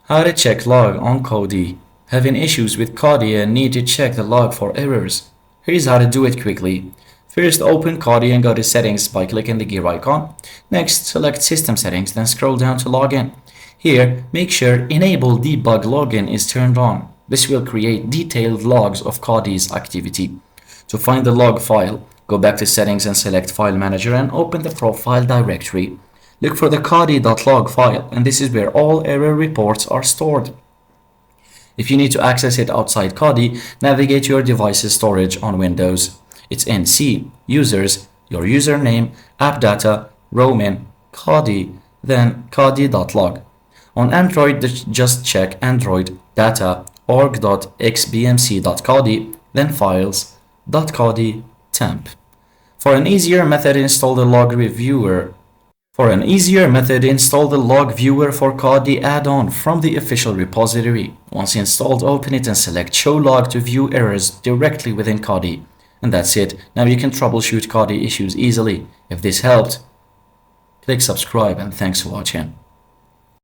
How to check log on Kodi. Having issues with Kodi and need to check the log for errors? Here's how to do it quickly. First, open Kodi and go to Settings by clicking the gear icon. Next, select System Settings, then scroll down to Login. Here, make sure Enable Debug Login is turned on. This will create detailed logs of Kodi's activity. To find the log file, go back to Settings and select File Manager and open the profile directory. Look for the kodi.log file, and this is where all error reports are stored. If you need to access it outside Kodi, navigate to your device's storage on Windows. It's in C, Users, your username, App Data, Roaming, Kodi, then kodi.log. On Android, just check Android Data org.xbmc.kodi, then Files, .kodi, temp. For an easier method, install the log viewer for Kodi add-on from the official repository. Once installed, open it and select Show Log to view errors directly within Kodi. And that's it. Now you can troubleshoot Kodi issues easily. If this helped, click subscribe and thanks for watching.